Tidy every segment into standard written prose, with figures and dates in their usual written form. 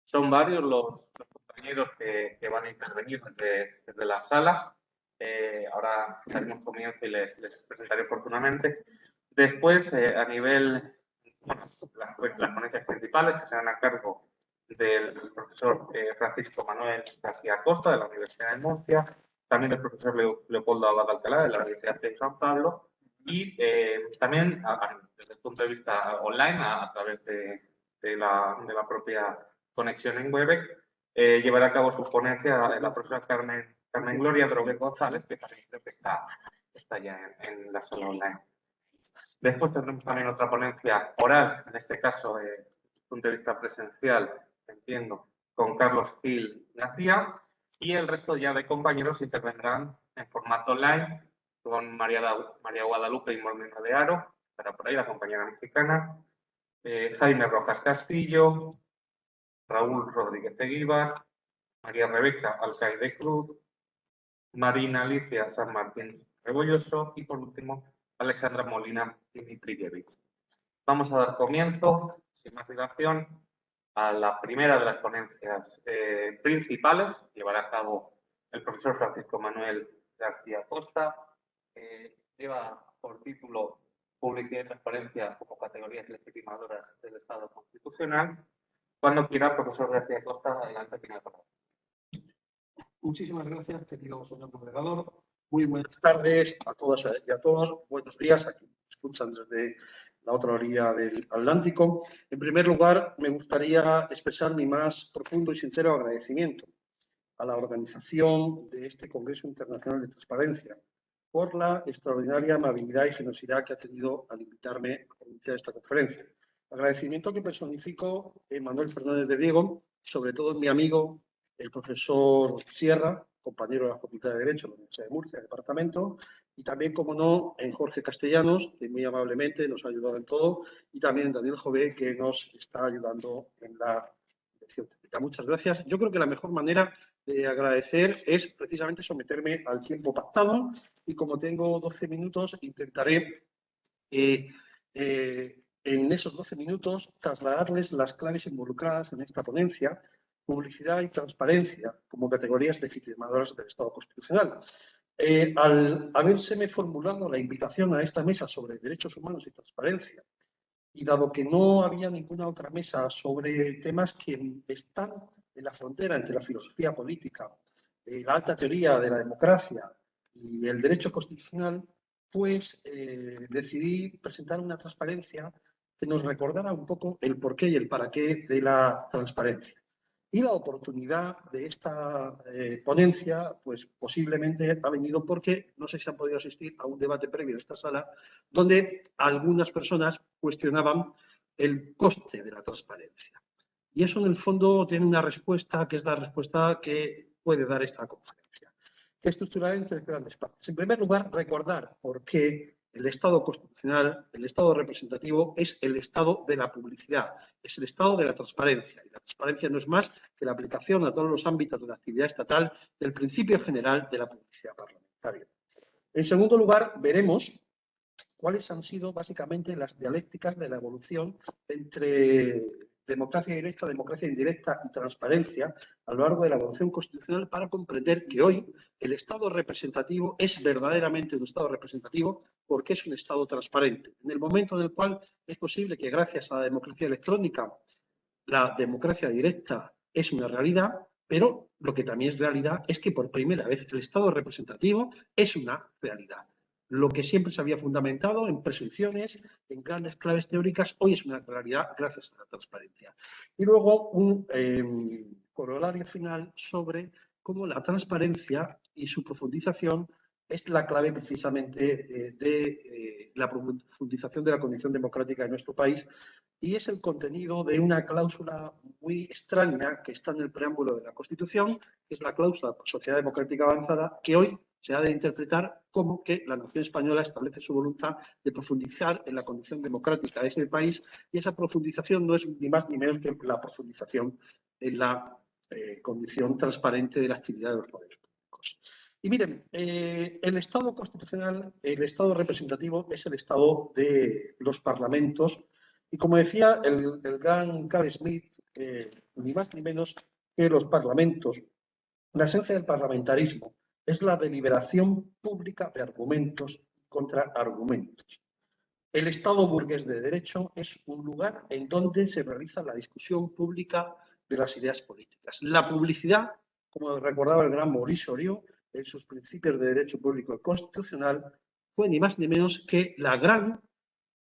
Son varios los compañeros que van a intervenir desde la sala. Ahora daremos comienzo y les presentaré oportunamente. Después, a nivel, bueno, las ponencias principales que serán a cargo del profesor Francisco Manuel García Costa, de la Universidad de Murcia, también del profesor Leopoldo Abad Alcalá, de la Universidad de San Pablo, y también desde el punto de vista online, a través de la propia conexión en Webex, llevará a cabo su ponencia la profesora Carmen Gloria Droguet González, que también creo que está ya en la sala online. Después tendremos también otra ponencia oral, en este caso, desde el punto de vista presencial, entiendo, con Carlos Gil García, y el resto ya de compañeros intervendrán en formato online con María Guadalupe y Molina de Aro, estará por ahí la compañera mexicana, Jaime Rojas Castillo, Raúl Rodríguez Eguíbar, María Rebeca Alcaide Cruz, Marina Alicia San Martín Rebolloso y, por último, Alexandra Molina Dimitrijevic. Vamos a dar comienzo, sin más dilación, a la primera de las ponencias principales que llevará a cabo el profesor Francisco Manuel García Costa. Lleva por título Publicidad y Transparencia como categorías legitimadoras del Estado constitucional. Cuando quiera, profesor García Costa, adelante, tiene la palabra. Muchísimas gracias, querido señor moderador. Muy buenas tardes a todas y a todos. Buenos días a quienes escuchan desde la otra orilla del Atlántico. En primer lugar, me gustaría expresar mi más profundo y sincero agradecimiento a la organización de este Congreso Internacional de Transparencia por la extraordinaria amabilidad y generosidad que ha tenido al invitarme a iniciar esta conferencia. Agradecimiento que personifico en Manuel Fernández de Diego, sobre todo en mi amigo, el profesor Sierra, compañero de la Facultad de Derecho de la Universidad de Murcia, departamento, y también, como no, en Jorge Castellanos, que muy amablemente nos ha ayudado en todo, y también en Daniel Jové, que nos está ayudando en la dirección técnica. Muchas gracias. Yo creo que la mejor manera de agradecer es precisamente someterme al tiempo pactado, y como tengo 12 minutos, intentaré en esos 12 minutos trasladarles las claves involucradas en esta ponencia, publicidad y transparencia como categorías legitimadoras del Estado constitucional. Al habérseme formulado la invitación a esta mesa sobre derechos humanos y transparencia, y dado que no había ninguna otra mesa sobre temas que están en la frontera entre la filosofía política, la alta teoría de la democracia y el derecho constitucional, pues decidí presentar una transparencia que nos recordara un poco el porqué y el para qué de la transparencia. Y la oportunidad de esta ponencia, pues posiblemente ha venido porque no sé si han podido asistir a un debate previo en esta sala donde algunas personas cuestionaban el coste de la transparencia. Y eso, en el fondo, tiene una respuesta que es la respuesta que puede dar esta conferencia, que estructurará en tres grandes partes. En primer lugar, recordar por qué el Estado constitucional, el Estado representativo, es el Estado de la publicidad, es el Estado de la transparencia. Y la transparencia no es más que la aplicación a todos los ámbitos de la actividad estatal del principio general de la publicidad parlamentaria. En segundo lugar, veremos cuáles han sido básicamente las dialécticas de la evolución entre democracia directa, democracia indirecta y transparencia a lo largo de la evolución constitucional para comprender que hoy el Estado representativo es verdaderamente un Estado representativo porque es un Estado transparente. En el momento en el cual es posible que gracias a la democracia electrónica la democracia directa es una realidad, pero lo que también es realidad es que por primera vez el Estado representativo es una realidad. Lo que siempre se había fundamentado en presunciones, en grandes claves teóricas, hoy es una realidad gracias a la transparencia. Y luego un corolario final sobre cómo la transparencia y su profundización es la clave precisamente de la profundización de la condición democrática de nuestro país, y es el contenido de una cláusula muy extraña que está en el preámbulo de la Constitución, que es la cláusula Sociedad Democrática Avanzada, que hoy se ha de interpretar como que la nación española establece su voluntad de profundizar en la condición democrática de ese país, y esa profundización no es ni más ni menos que la profundización en la condición transparente de la actividad de los poderes públicos. Y miren, el Estado constitucional, el Estado representativo, es el Estado de los parlamentos. Y como decía el gran Carl Smith, ni más ni menos que los parlamentos. La esencia del parlamentarismo es la deliberación pública de argumentos contra argumentos. El Estado burgués de derecho es un lugar en donde se realiza la discusión pública de las ideas políticas. La publicidad, como recordaba el gran Maurice Orió en sus principios de derecho público y constitucional, fue ni más ni menos que la gran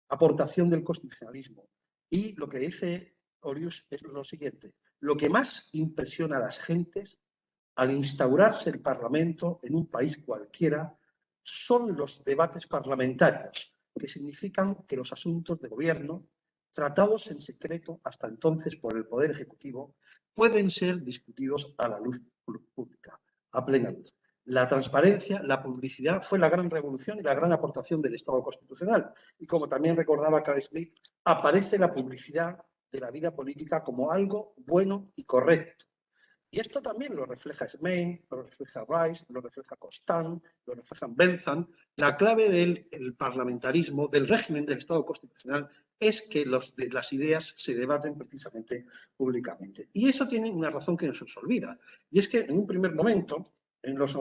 aportación del constitucionalismo. Y lo que dice Orius es lo siguiente: lo que más impresiona a las gentes al instaurarse el Parlamento en un país cualquiera son los debates parlamentarios, que significan que los asuntos de gobierno, tratados en secreto hasta entonces por el Poder Ejecutivo, pueden ser discutidos a la luz pública, a plena luz. La transparencia, la publicidad fue la gran revolución y la gran aportación del Estado constitucional. Y como también recordaba Carl Smith, aparece la publicidad de la vida política como algo bueno y correcto. Y esto también lo refleja Smain, lo refleja Rice, lo refleja Constant, lo refleja Bentham. La clave del parlamentarismo, del régimen del Estado constitucional, es que las ideas se debaten precisamente públicamente. Y eso tiene una razón que no se nos olvida. Y es que en un primer momento, en los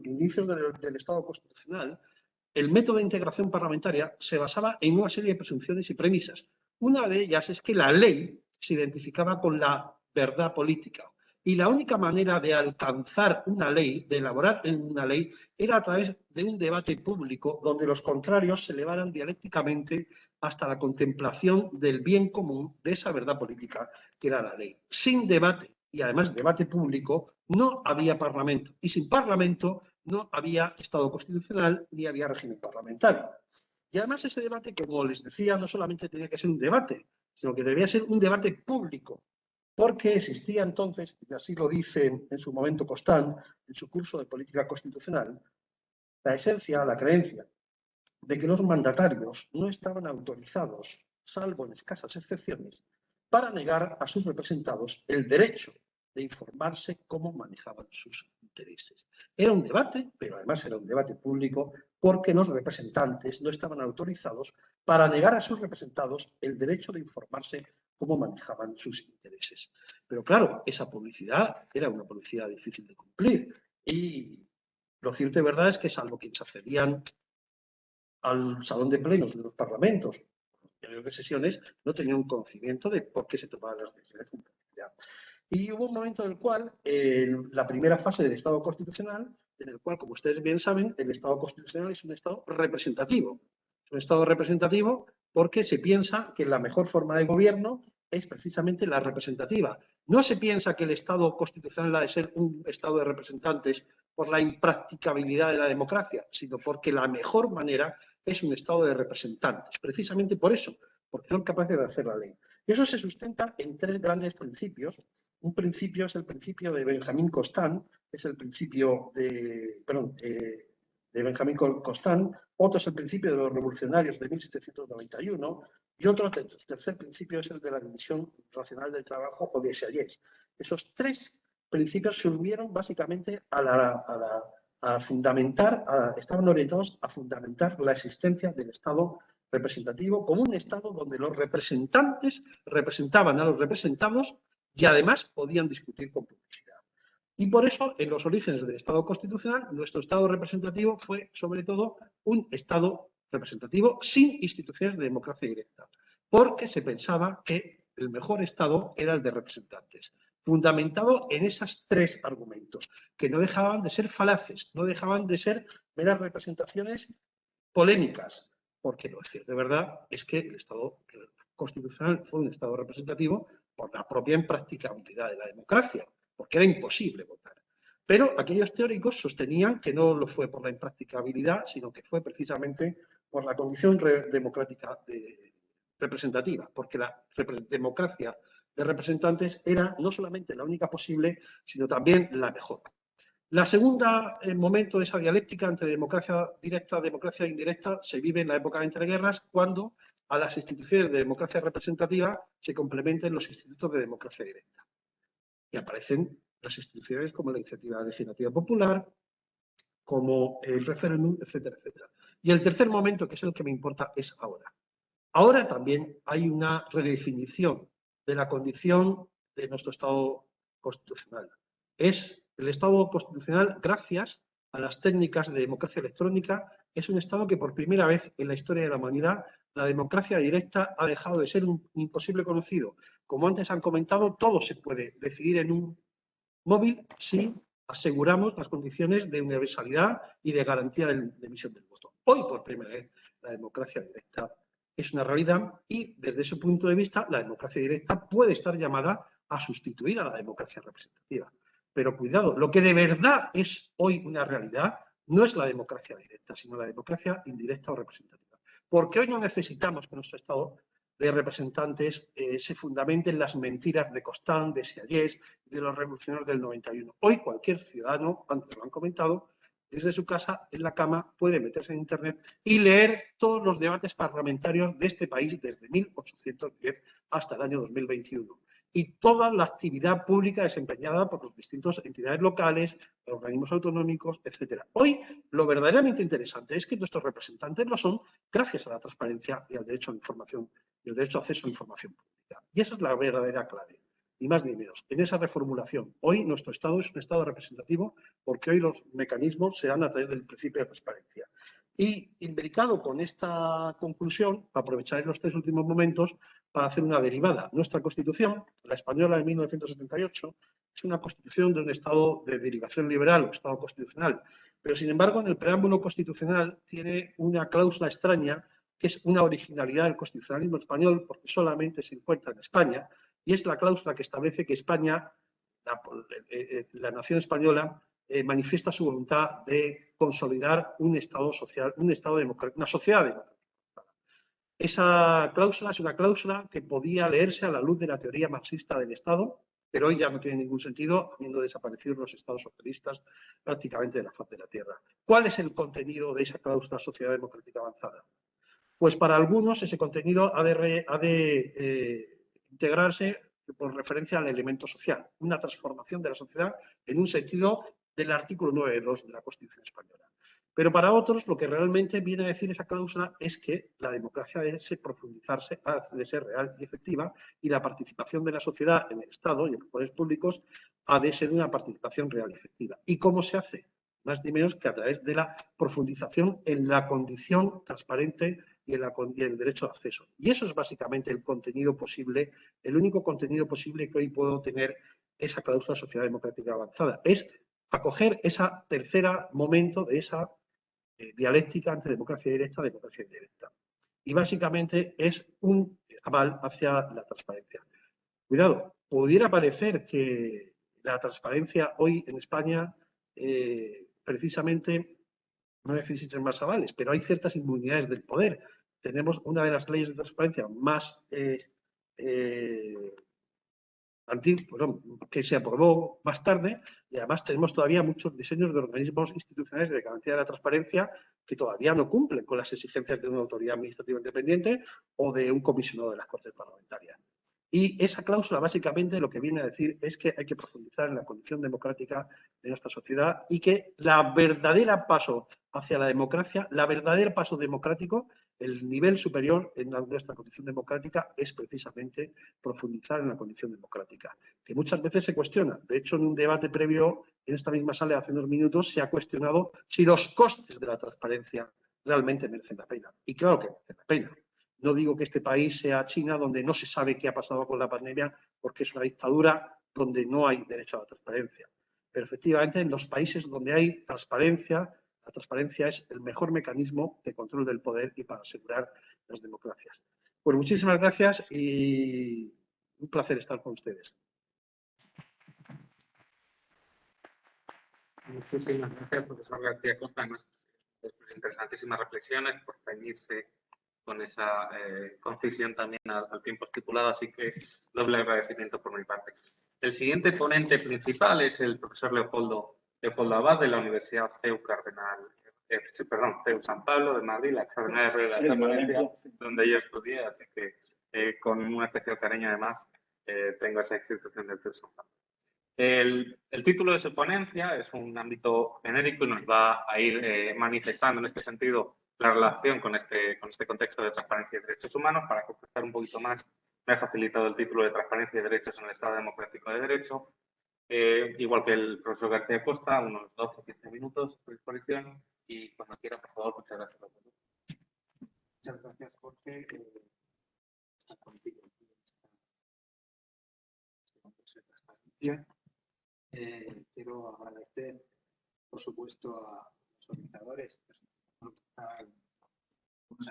inicios del Estado constitucional, el método de integración parlamentaria se basaba en una serie de presunciones y premisas. Una de ellas es que la ley se identificaba con la verdad política. Y la única manera de alcanzar una ley, de elaborar una ley, era a través de un debate público donde los contrarios se elevaran dialécticamente hasta la contemplación del bien común de esa verdad política que era la ley. Sin debate, y además debate público, no había Parlamento. Y sin Parlamento no había Estado constitucional ni había régimen parlamentario. Y además ese debate, como les decía, no solamente tenía que ser un debate, sino que debía ser un debate público, porque existía entonces, y así lo dice en su momento Constant, en su curso de política constitucional, la esencia, la creencia de que los mandatarios no estaban autorizados, salvo en escasas excepciones, para negar a sus representados el derecho de informarse cómo manejaban sus intereses. Era un debate, pero además era un debate público, porque los representantes no estaban autorizados para negar a sus representados el derecho de informarse cómo manejaban sus intereses. Pero claro, esa publicidad era una publicidad difícil de cumplir. Y lo cierto y verdad es que, salvo quienes accedían al salón de plenos de los parlamentos, en de sesiones, no tenían un conocimiento de por qué se tomaban las decisiones con publicidad. Y hubo un momento en el cual, en la primera fase del Estado constitucional, en el cual, como ustedes bien saben, el Estado constitucional es un Estado representativo. Es un Estado representativo porque se piensa que la mejor forma de gobierno es precisamente la representativa. No se piensa que el Estado constitucional ha de ser un Estado de representantes por la impracticabilidad de la democracia, sino porque la mejor manera es un Estado de representantes. Precisamente por eso, porque son capaces de hacer la ley. Y eso se sustenta en tres grandes principios. Un principio es el principio de Benjamín Constant, es el principio de Benjamín Constant. Otro es el principio de los revolucionarios de 1791. Y otro tercer principio es el de la división racional del trabajo o de Sieyès. Esos tres principios se unieron básicamente a fundamentar, estaban orientados a fundamentar la existencia del Estado representativo como un Estado donde los representantes representaban a los representados y además podían discutir con publicidad. Y por eso, en los orígenes del Estado constitucional, nuestro Estado representativo fue, sobre todo, un Estado representativo sin instituciones de democracia directa, porque se pensaba que el mejor Estado era el de representantes, fundamentado en esos tres argumentos, que no dejaban de ser falaces, no dejaban de ser meras representaciones polémicas, porque lo cierto de verdad es que el Estado constitucional fue un Estado representativo por la propia impracticabilidad de la democracia, porque era imposible votar. Pero aquellos teóricos sostenían que no lo fue por la impracticabilidad, sino que fue precisamente por la condición democrática representativa, porque la democracia de representantes era no solamente la única posible, sino también la mejor. La segunda momento de esa dialéctica entre democracia directa y democracia indirecta se vive en la época de entreguerras, cuando a las instituciones de democracia representativa se complementen los institutos de democracia directa. Y aparecen las instituciones como la iniciativa legislativa popular, como el referéndum, etcétera, etcétera. Y el tercer momento, que es el que me importa, es ahora. Ahora también hay una redefinición de la condición de nuestro Estado constitucional. Es el Estado constitucional, gracias a las técnicas de democracia electrónica, es un Estado que por primera vez en la historia de la humanidad la democracia directa ha dejado de ser un imposible conocido. Como antes han comentado, todo se puede decidir en un móvil si aseguramos las condiciones de universalidad y de garantía de emisión del voto. Hoy, por primera vez, la democracia directa es una realidad y, desde ese punto de vista, la democracia directa puede estar llamada a sustituir a la democracia representativa. Pero cuidado, lo que de verdad es hoy una realidad no es la democracia directa, sino la democracia indirecta o representativa. Porque hoy no necesitamos que nuestro Estado de representantes se fundamenten en las mentiras de Constant, de Sieyès, de los revolucionarios del 91. Hoy cualquier ciudadano, antes lo han comentado, desde su casa, en la cama, puede meterse en Internet y leer todos los debates parlamentarios de este país desde 1810 hasta el año 2021. Y toda la actividad pública desempeñada por las distintas entidades locales, organismos autonómicos, etcétera. Hoy, lo verdaderamente interesante es que nuestros representantes lo son gracias a la transparencia y al derecho a la información, y el derecho a acceso a la información pública. Y esa es la verdadera clave, ni más ni menos. En esa reformulación, hoy nuestro Estado es un Estado representativo porque hoy los mecanismos se dan a través del principio de transparencia. Y imbricado con esta conclusión, aprovecharé los 3 últimos momentos para hacer una derivada. Nuestra Constitución, la española de 1978, es una Constitución de un Estado de derivación liberal, un Estado constitucional. Pero, sin embargo, en el preámbulo constitucional tiene una cláusula extraña que es una originalidad del constitucionalismo español porque solamente se encuentra en España, y es la cláusula que establece que España, la nación española, manifiesta su voluntad de consolidar un Estado social, un Estado democrático, una sociedad democrática. Esa cláusula es una cláusula que podía leerse a la luz de la teoría marxista del Estado, pero hoy ya no tiene ningún sentido, habiendo desaparecido los Estados socialistas prácticamente de la faz de la Tierra. ¿Cuál es el contenido de esa cláusula sociedad democrática avanzada? Pues para algunos ese contenido ha de integrarse por referencia al elemento social, una transformación de la sociedad en un sentido del artículo 9.2 de la Constitución española. Pero para otros lo que realmente viene a decir esa cláusula es que la democracia debe profundizarse, ha de ser real y efectiva, y la participación de la sociedad en el Estado y en los poderes públicos ha de ser una participación real y efectiva. ¿Y cómo se hace? Más ni menos que a través de la profundización en la condición transparente y el derecho de acceso. Y eso es básicamente el contenido posible, el único contenido posible que hoy puedo tener esa cláusula sociedad democrática avanzada. Es acoger ese tercer momento de esa dialéctica entre democracia directa y democracia indirecta. Y básicamente es un aval hacia la transparencia. Cuidado, pudiera parecer que la transparencia hoy en España precisamente no necesitan más avales, pero hay ciertas inmunidades del poder. Tenemos una de las leyes de transparencia más que se aprobó más tarde, y además tenemos todavía muchos diseños de organismos institucionales de garantía de la transparencia que todavía no cumplen con las exigencias de una autoridad administrativa independiente o de un comisionado de las Cortes Parlamentarias. Y esa cláusula básicamente lo que viene a decir es que hay que profundizar en la condición democrática de nuestra sociedad y que la verdadera paso hacia la democracia, la verdadera paso democrático, el nivel superior en nuestra condición democrática es precisamente profundizar en la condición democrática, que muchas veces se cuestiona. De hecho, en un debate previo en esta misma sala hace unos minutos se ha cuestionado si los costes de la transparencia realmente merecen la pena. Y claro que merecen la pena. No digo que este país sea China, donde no se sabe qué ha pasado con la pandemia, porque es una dictadura donde no hay derecho a la transparencia. Pero efectivamente, en los países donde hay transparencia, la transparencia es el mejor mecanismo de control del poder y para asegurar las democracias. Pues muchísimas gracias y un placer estar con ustedes. Muchísimas gracias, profesor García Costa, por sus interesantísimas reflexiones, por ceñirse con esa concisión también al tiempo estipulado, así que doble agradecimiento por mi parte. El siguiente ponente principal es el profesor Leopoldo Abad de la Universidad CEU San Pablo de Madrid, la Cardenal Herrera de Valencia, donde yo estudié, así que con un especial cariño además tengo esa institución del CEU San Pablo. El título de su ponencia es un ámbito genérico y nos va a ir manifestando en este sentido la relación con este contexto de transparencia y derechos humanos para concretar un poquito más me ha facilitado el título de Transparencia y Derechos en el Estado Democrático de Derecho. Igual que el profesor García Costa, unos 12 o 15 minutos por exposición. Y cuando quiera, por favor, muchas gracias a todos. Muchas gracias, Jorge. Está contigo aquí este concurso de transparencia. Quiero agradecer, por supuesto, a los organizadores, a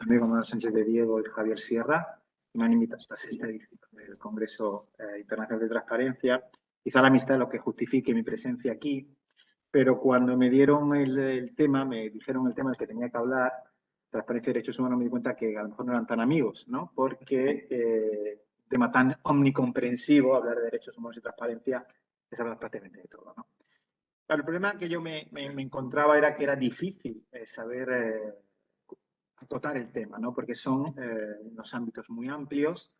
amigo Manuel Sánchez de Diego y Javier Sierra, que me han invitado a esta sexta edición del Congreso Internacional de Transparencia. Quizá la amistad es lo que justifique mi presencia aquí, pero cuando me dieron el tema, me dijeron el tema del que tenía que hablar, transparencia y derechos humanos, me di cuenta que a lo mejor no eran tan amigos, ¿no? Porque tema tan omnicomprensivo, hablar de derechos humanos y transparencia, es hablar prácticamente de todo, ¿no? Claro, el problema que yo me encontraba era que era difícil saber acotar el tema, ¿no? Porque son unos ámbitos muy amplios.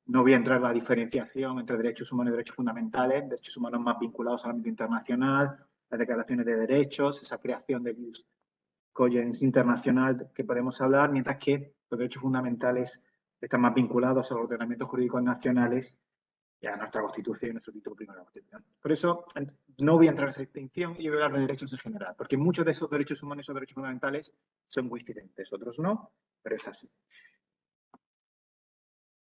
No voy a entrar en la diferenciación entre derechos humanos y derechos fundamentales, derechos humanos más vinculados al ámbito internacional, las declaraciones de derechos, esa creación de Bruce Collins internacional que podemos hablar, mientras que los derechos fundamentales están más vinculados a los ordenamientos jurídicos nacionales y a nuestra Constitución y nuestro título primero de la Constitución. Por eso no voy a entrar en esa distinción y voy a hablar de derechos en general, porque muchos de esos derechos humanos o derechos fundamentales son muy diferentes, otros no, pero es así.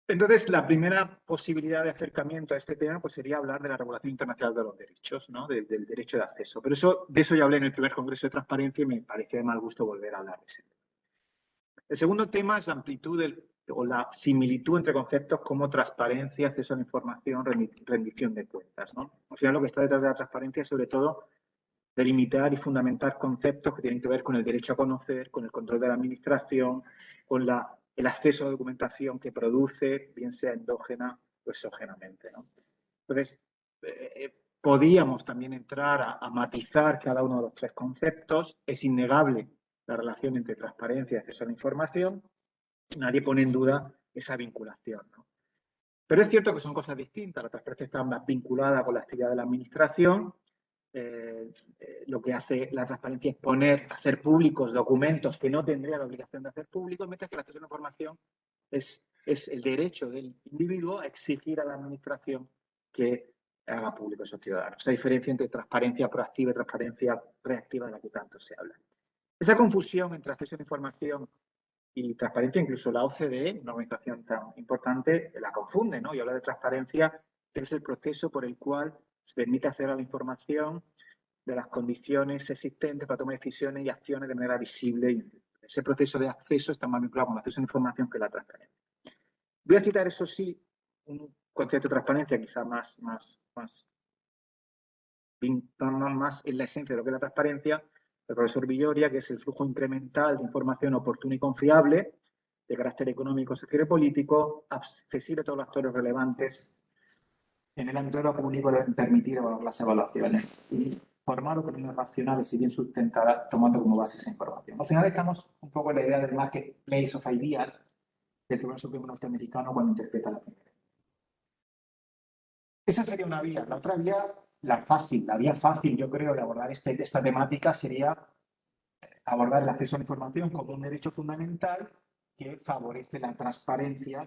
Entonces, la primera posibilidad de acercamiento a este tema pues, sería hablar de la regulación internacional de los derechos, ¿no? Del derecho de acceso. Pero de eso ya hablé en el primer Congreso de Transparencia y me parece de mal gusto volver a hablar de ese tema. El segundo tema es la amplitud o la similitud entre conceptos como transparencia, acceso a la información, rendición de cuentas, ¿no? Al final, lo que está detrás de la transparencia es, sobre todo, delimitar y fundamentar conceptos que tienen que ver con el derecho a conocer, con el control de la administración, con el acceso a la documentación que produce, bien sea endógena o exógenamente, ¿no? Entonces, podíamos también entrar a matizar cada uno de los tres conceptos. Es innegable la relación entre transparencia y acceso a la información. Nadie pone en duda esa vinculación, ¿no? Pero es cierto que son cosas distintas. La transparencia está más vinculada con la actividad de la administración. Lo que hace la transparencia es hacer públicos documentos que no tendría la obligación de hacer públicos, mientras que el acceso a la información es el derecho del individuo a exigir a la administración que haga público a esos ciudadanos. Esa diferencia entre transparencia proactiva y transparencia reactiva de la que tanto se habla. Esa confusión entre acceso a la información y transparencia, incluso la OCDE, una organización tan importante, la confunde, ¿no? Y habla de transparencia, que es el proceso por el cual se permite acceder a la información de las condiciones existentes para tomar decisiones y acciones de manera visible. Ese proceso de acceso está más vinculado con el acceso a la información que la transparencia. Voy a citar, eso sí, un concepto de transparencia quizá más en la esencia de lo que es la transparencia, el profesor Villoria, que es el flujo incremental de información oportuna y confiable, de carácter económico, social y político, accesible a todos los actores relevantes en el ámbito de lo público, deben permitir evaluar las evaluaciones y formar opiniones racionales y bien sustentadas, tomando como base esa información. Al final estamos un poco en la idea del marketplace of ideas del Tribunal Supremo norteamericano cuando interpreta la primera. Esa sería una vía. La otra vía, la vía fácil, yo creo, de abordar esta temática sería abordar el acceso a la información como un derecho fundamental que favorece la transparencia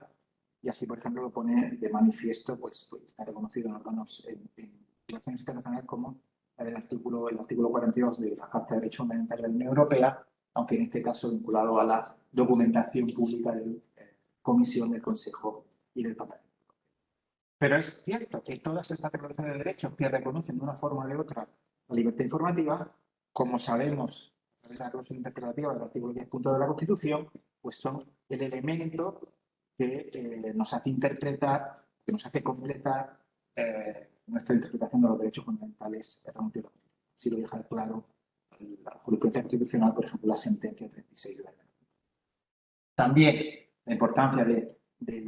y así, por ejemplo, lo pone de manifiesto, pues está reconocido en órganos en relaciones internacionales como el artículo 42 de la Carta de Derechos Fundamentales de la Unión Europea, aunque en este caso vinculado a la documentación pública de la Comisión, del Consejo y del Parlamento. Pero es cierto que todas estas declaraciones de derechos que reconocen de una forma o de otra la libertad informativa, como sabemos a través de la clausula interpretativa del artículo 10 punto de la Constitución, pues son el elemento que nos hace interpretar, que nos hace completar nuestra interpretación de los derechos fundamentales. Si lo deja claro la jurisprudencia constitucional, por ejemplo, la sentencia 36 de la ley. También la importancia de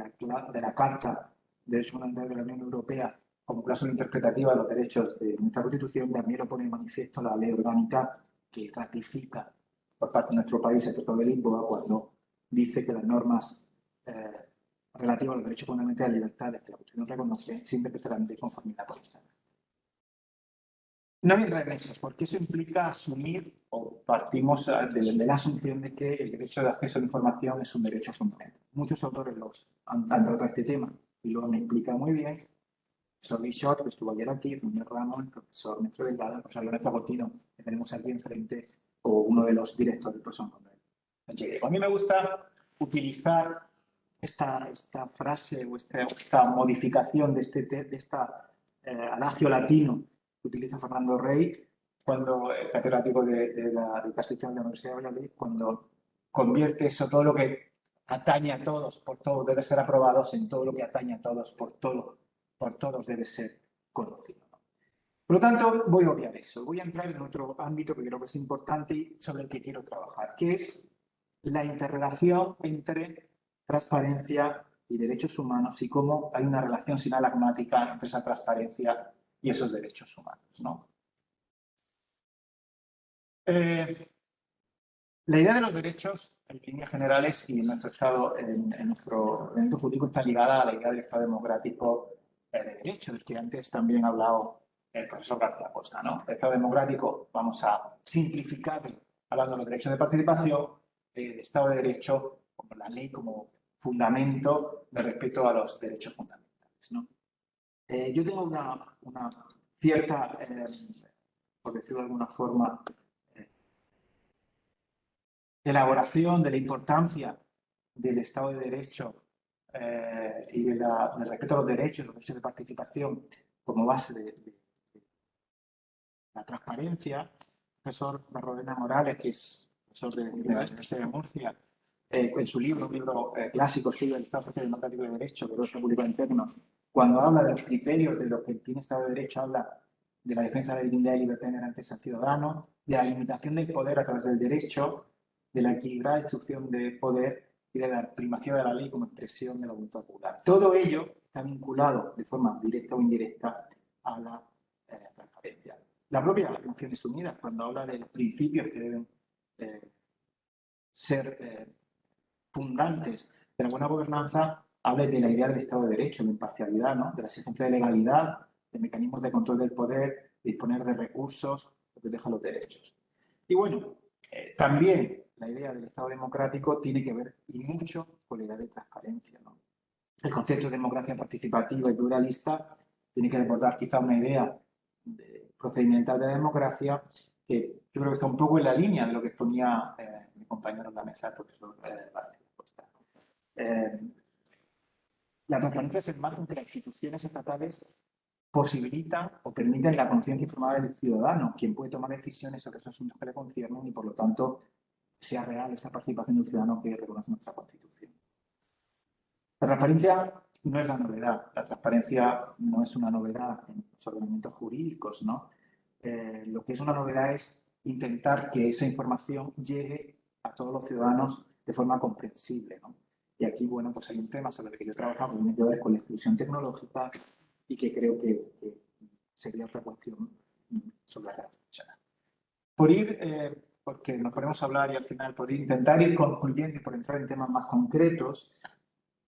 la Carta de Derechos Fundamentales de la Unión Europea como cláusula interpretativa de los derechos de nuestra Constitución, también lo pone en manifiesto la ley orgánica que ratifica por parte de nuestro país el Tratado de Lisboa cuando dice que las normas relativas a los derechos fundamentales y libertades que la Constitución reconoce siempre estarán de conformidad con esa. No voy a entrar en eso, porque eso implica asumir, o partimos de la asunción de que el derecho de acceso a la información es un derecho fundamental. Muchos autores han tratado este tema y lo han explicado muy bien. El profesor Guixot, que estuvo ayer aquí, Núñez Ramos, el profesor Néstor Delgado, el profesor Lorenzo Agostino, que tenemos aquí enfrente, o uno de los directores del profesor Manuel. A mí me gusta utilizar esta frase o esta modificación de esta adagio latino que utiliza Fernando Rey, cuando el catedrático de Castellano de la Universidad de Valladolid, cuando convierte eso, todo lo que atañe a todos, por todo, debe ser aprobado, en todo lo que atañe a todos, por todos debe ser conocido. Por lo tanto, voy a obviar eso. Voy a entrar en otro ámbito que creo que es importante y sobre el que quiero trabajar, que es la interrelación entre transparencia y derechos humanos y cómo hay una relación sinalagmática entre esa transparencia y esos derechos humanos, ¿no? La idea de los derechos, en líneas generales, y en nuestro Estado, en nuestro ordenamiento jurídico, está ligada a la idea del Estado democrático de derecho, del que antes también ha hablado el profesor García Costa, ¿no? El Estado democrático, vamos a simplificar hablando de los derechos de participación, el Estado de Derecho como la ley como fundamento de respeto a los derechos fundamentales, ¿no? Yo tengo una cierta, por decirlo de alguna forma, elaboración de la importancia del Estado de Derecho y del respeto a los derechos de participación como base de la transparencia. El profesor Barrodena Morales, que es profesor de la Universidad de Murcia, en su libro, un libro clásico, escribe el Estado Social Democrático de Derecho, que está publicado en términos, cuando habla de los criterios de lo que tiene Estado de Derecho, habla de la defensa de la dignidad y libertad inherentes al ciudadano, de la limitación del poder a través del derecho, de la equilibrada distribución de poder y de la primacía de la ley como expresión de la voluntad popular. Todo ello está vinculado de forma directa o indirecta a la transparencia. La propia Naciones Unidas, cuando habla de los principios que deben ser fundantes de la buena gobernanza, habla de la idea del Estado de Derecho, de imparcialidad, ¿no? De la exigencia de legalidad, de mecanismos de control del poder, de disponer de recursos que protejan los derechos. Y bueno, también la idea del Estado democrático tiene que ver y mucho con la idea de transparencia, ¿no? El concepto de democracia participativa y pluralista tiene que recordar quizá una idea procedimental de la democracia que yo creo que está un poco en la línea de lo que exponía mi compañero en la mesa, el profesor Costa. La transparencia es el marco en que las instituciones estatales posibilitan o permiten la conciencia informada del ciudadano, quien puede tomar decisiones sobre esos asuntos que le conciernen y, por lo tanto, sea real esa participación del ciudadano que reconoce nuestra Constitución. La transparencia no es la novedad. La transparencia no es una novedad en los ordenamientos jurídicos, ¿no? Lo que es una novedad es intentar que esa información llegue a todos los ciudadanos de forma comprensible, ¿no? Y aquí, bueno, pues hay un tema sobre el que yo trabajo que tiene que ver con la exclusión tecnológica y que creo que sería otra cuestión sobre la reflexión. Por ir, porque nos ponemos a hablar y al final por intentar ir concluyendo y por entrar en temas más concretos,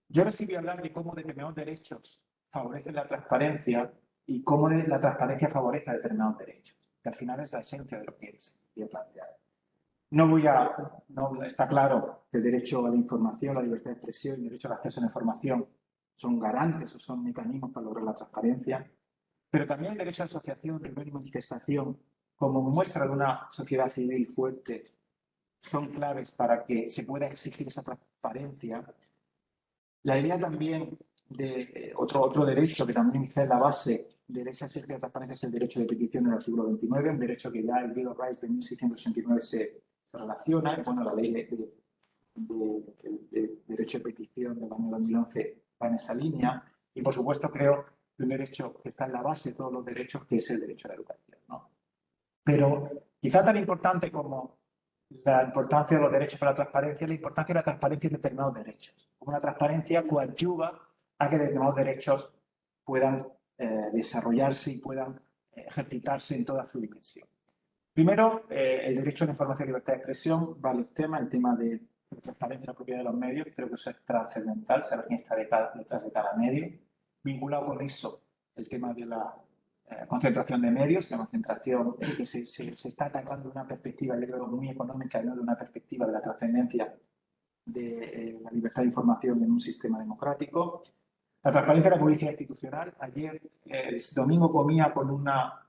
yo recibí hablar de cómo determinados derechos favorecen la transparencia y cómo la transparencia favorece a determinados derechos, que al final es la esencia de lo que se quiere plantear. Está claro que el derecho a la información, la libertad de expresión y el derecho al acceso a la información son garantes o son mecanismos para lograr la transparencia, pero también el derecho a asociación, reunión y manifestación, como muestra de una sociedad civil fuerte, son claves para que se pueda exigir esa transparencia. La idea también de otro derecho que también está en la base de esa exigencia de transparencia es el derecho de petición del artículo 29, un derecho que ya el Bill of Rights de 1669 se relaciona. Bueno, la ley de derecho de petición del año 2011 va en esa línea. Y, por supuesto, creo que un derecho que está en la base de todos los derechos, que es el derecho a la educación, ¿no? Pero quizá tan importante como la importancia de los derechos para la transparencia, la importancia de la transparencia en determinados derechos. Como la transparencia coadyuva a que determinados derechos puedan desarrollarse y puedan ejercitarse en toda su dimensión. Primero, el derecho a la información y libertad de expresión, varios temas, el tema de la transparencia y la propiedad de los medios, creo que eso es trascendental, saber quién está detrás de cada medio. Vinculado con eso, el tema de la concentración de medios, la concentración en que se está atacando de una perspectiva, yo creo, muy económica y no de una perspectiva de la trascendencia de la libertad de información en un sistema democrático. La transparencia de la publicidad institucional. Ayer, el domingo, comía con una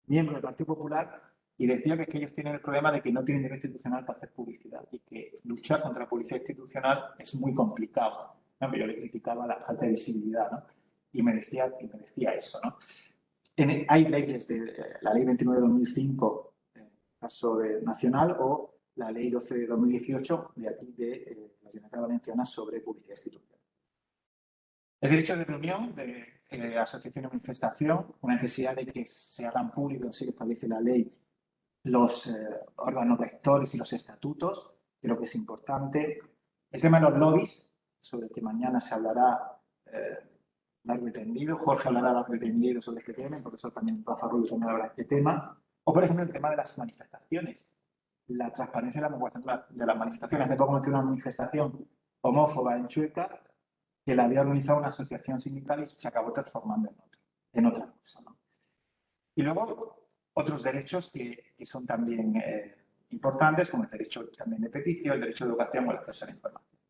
miembro del Partido Popular y decía que ellos tienen el problema de que no tienen derecho institucional para hacer publicidad y que luchar contra la publicidad institucional es muy complicado, ¿no? Pero yo le criticaba la falta de visibilidad, ¿no? Y me decía eso, ¿no? Hay leyes de la Ley 29 de 2005, caso nacional, o la Ley 12 de 2018 de aquí de la Generalitat Valenciana sobre publicidad institucional. El derecho de reunión, de asociación y manifestación, una necesidad de que se hagan públicos, así que establece la ley, los órganos rectores y los estatutos, creo que es importante. El tema de los lobbies, sobre el que mañana se hablará largo y tendido. Jorge hablará largo y tendido sobre este tema, el profesor también, Rafa Rubio, también hablará de este tema. O, por ejemplo, el tema de las manifestaciones, la transparencia de la moderación de las manifestaciones. Hace poco metí una manifestación homófoba en Chueca, que la había organizado una asociación sindical y se acabó transformando en otra cosa, ¿no? Y luego, otros derechos que son también importantes, como el derecho también de petición, el derecho de educación o el acceso a la información.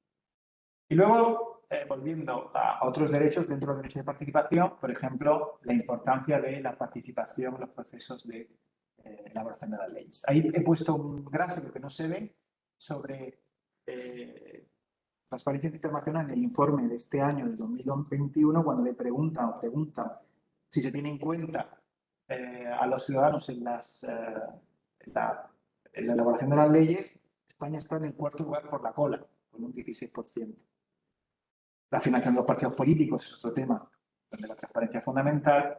Y luego, volviendo a otros derechos dentro del derecho de participación, por ejemplo, la importancia de la participación en los procesos de elaboración de las leyes. Ahí he puesto un gráfico que no se ve sobre Transparencia Internacional en el informe de este año, del 2021, cuando le preguntan si se tiene en cuenta a los ciudadanos en la elaboración de las leyes. España está en el cuarto lugar por la cola, con un 16%. La financiación de los partidos políticos es otro tema donde la transparencia es fundamental.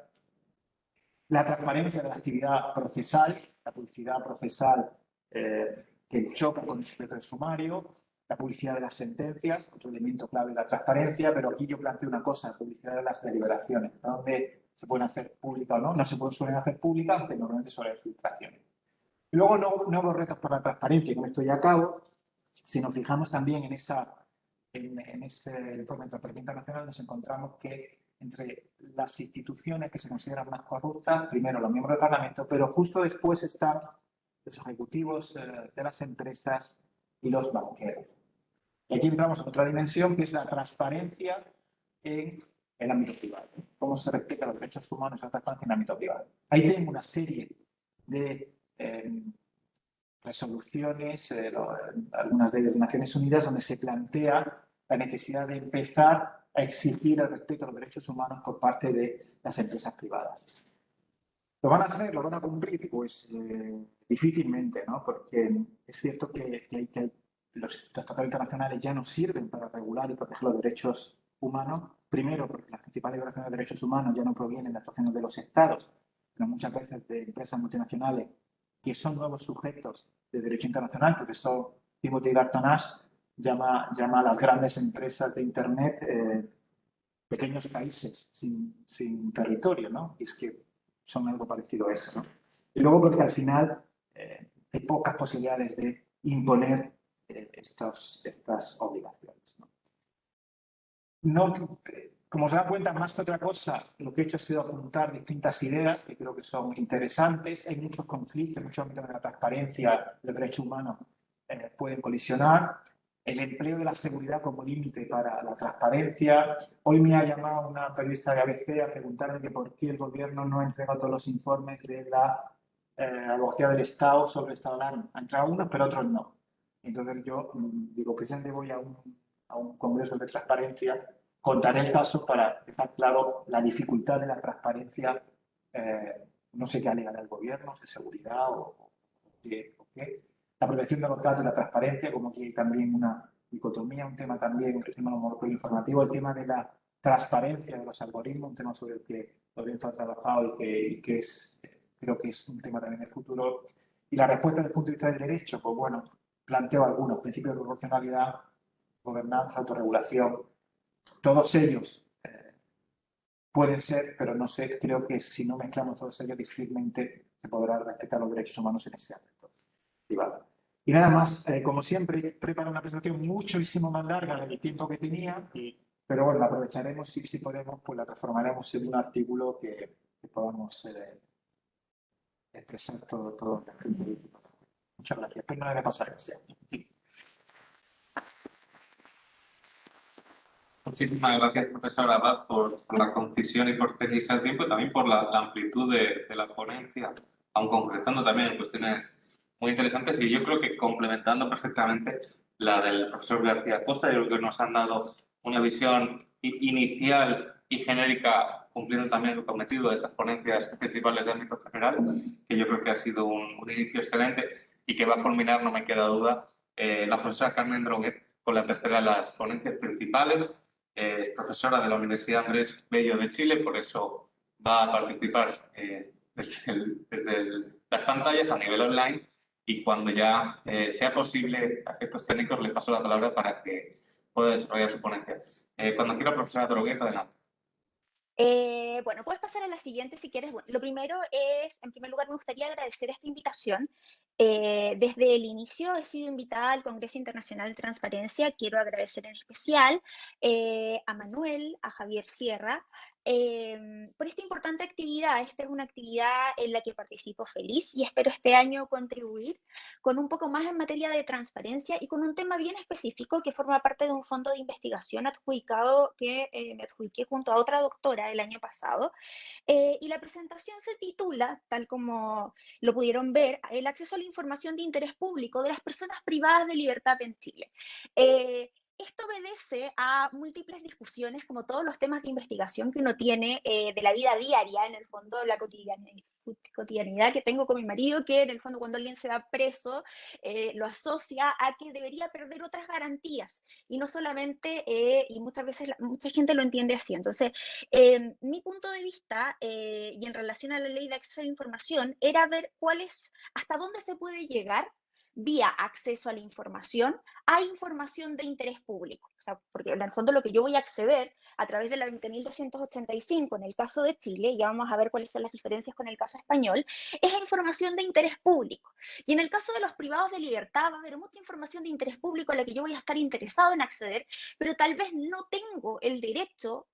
La transparencia de la actividad procesal, la publicidad procesal que choca con el secreto de sumario, la publicidad de las sentencias, otro elemento clave de la transparencia, pero aquí yo planteo una cosa, la publicidad de las deliberaciones, donde se pueden hacer públicas o no, no se suelen hacer públicas, aunque normalmente suele haber filtraciones. Y luego nuevos retos por la transparencia, y con esto ya acabo. Si nos fijamos también en ese informe de Transparencia Internacional, nos encontramos que entre las instituciones que se consideran más corruptas, primero los miembros del Parlamento, pero justo después están los ejecutivos de las empresas y los banqueros. Y aquí entramos en otra dimensión, que es la transparencia en el ámbito privado. Cómo se respetan los derechos humanos y la transparencia en el ámbito privado. Ahí tengo una serie de resoluciones, algunas de ellas de Naciones Unidas, donde se plantea la necesidad de empezar a exigir el respeto a los derechos humanos por parte de las empresas privadas. ¿Lo van a hacer? ¿Lo van a cumplir? Pues difícilmente, ¿no? Porque es cierto que los tratados internacionales ya no sirven para regular y proteger los derechos humanos. Primero, porque las principales violaciones de derechos humanos ya no provienen de actuaciones de los estados, sino muchas veces de empresas multinacionales que son nuevos sujetos de derecho internacional. El profesor Timothy Garton-Ash llama a las grandes empresas de Internet pequeños países sin territorio, ¿no? Y es que son algo parecido a eso, ¿no? Y luego porque al final hay pocas posibilidades de imponer estas obligaciones, ¿no? Como se da cuenta, más que otra cosa, lo que he hecho ha sido apuntar distintas ideas que creo que son interesantes. Hay muchos conflictos, muchos ámbitos de la transparencia, los derechos humanos pueden colisionar. El empleo de la seguridad como límite para la transparencia. Hoy me ha llamado una periodista de ABC a preguntarme que por qué el gobierno no ha entregado todos los informes de la abogacía del Estado sobre el estado de alarma. Han entregado unos, pero otros no. Entonces yo digo, precisamente voy a un congreso de transparencia, contaré el caso para dejar claro la dificultad de la transparencia. No sé qué alegará el gobierno, de seguridad o qué. La protección de los datos y la transparencia, como aquí hay también una dicotomía, un tema también, el tema del monopolio informativo, el tema de la transparencia de los algoritmos, un tema sobre el que Lorenzo ha trabajado y que creo que es un tema también del futuro. Y la respuesta desde el punto de vista del derecho, pues bueno, planteo algunos principios de proporcionalidad, gobernanza, autorregulación. Todos ellos pueden ser, pero no sé, creo que si no mezclamos todos ellos, difícilmente se podrá respetar los derechos humanos en ese ámbito privado. Y nada más, como siempre, preparo una presentación muchísimo más larga del tiempo que tenía, pero bueno, la aprovecharemos y si podemos, pues la transformaremos en un artículo que podamos expresar todo. Muchas gracias. Pero no debe pasar, gracias. Muchísimas gracias, profesora Abad, por la concisión y por ceñirse al tiempo y también por la amplitud de la ponencia, aun concretando también en cuestiones muy interesantes y yo creo que complementando perfectamente la del profesor García Costa. Yo creo que nos han dado una visión inicial y genérica, cumpliendo también el cometido de estas ponencias principales de ámbito general, que yo creo que ha sido un inicio excelente y que va a culminar, no me queda duda, la profesora Carmen Droguet con la tercera de las ponencias principales. Es profesora de la Universidad Andrés Bello de Chile, por eso va a participar desde las pantallas a nivel online y cuando ya sea posible, a efectos técnicos, le paso la palabra para que pueda desarrollar su ponencia. Cuando quiera, profesora Droguet, adelante. Bueno, puedes pasar a la siguiente si quieres. Bueno, lo primero es, en primer lugar, me gustaría agradecer esta invitación. Desde el inicio he sido invitada al Congreso Internacional de Transparencia. Quiero agradecer en especial a Manuel, a Javier Sierra, por esta importante actividad. Esta es una actividad en la que participo feliz y espero este año contribuir con un poco más en materia de transparencia y con un tema bien específico que forma parte de un fondo de investigación adjudicado que me adjudiqué junto a otra doctora el año pasado. Y la presentación se titula, tal como lo pudieron ver, el acceso a la información de interés público de las personas privadas de libertad en Chile. Esto obedece a múltiples discusiones, como todos los temas de investigación que uno tiene de la vida diaria, en el fondo, la cotidianidad que tengo con mi marido, que en el fondo cuando alguien se va preso lo asocia a que debería perder otras garantías, y no solamente, y muchas veces mucha gente lo entiende así. Entonces, mi punto de vista, y en relación a la ley de acceso a la información, era ver hasta dónde se puede llegar vía acceso a la información, a información de interés público. O sea, porque en el fondo lo que yo voy a acceder a través de la 20.285 en el caso de Chile, ya vamos a ver cuáles son las diferencias con el caso español, es información de interés público. Y en el caso de los privados de libertad va a haber mucha información de interés público a la que yo voy a estar interesado en acceder, pero tal vez no tengo el derecho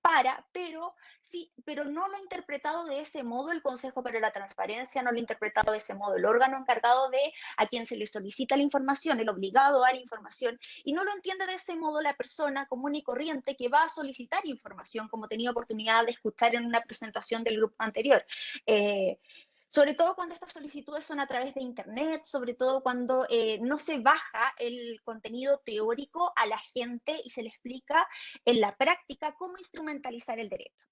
pero no lo ha interpretado de ese modo el Consejo para la Transparencia, no lo ha interpretado de ese modo el órgano encargado de a quien se le solicita la información, el obligado a la información, y no lo entiende de ese modo la persona común y corriente que va a solicitar información, como tenía oportunidad de escuchar en una presentación del grupo anterior. Sobre todo cuando estas solicitudes son a través de Internet, sobre todo cuando no se baja el contenido teórico a la gente y se le explica en la práctica cómo instrumentalizar el derecho.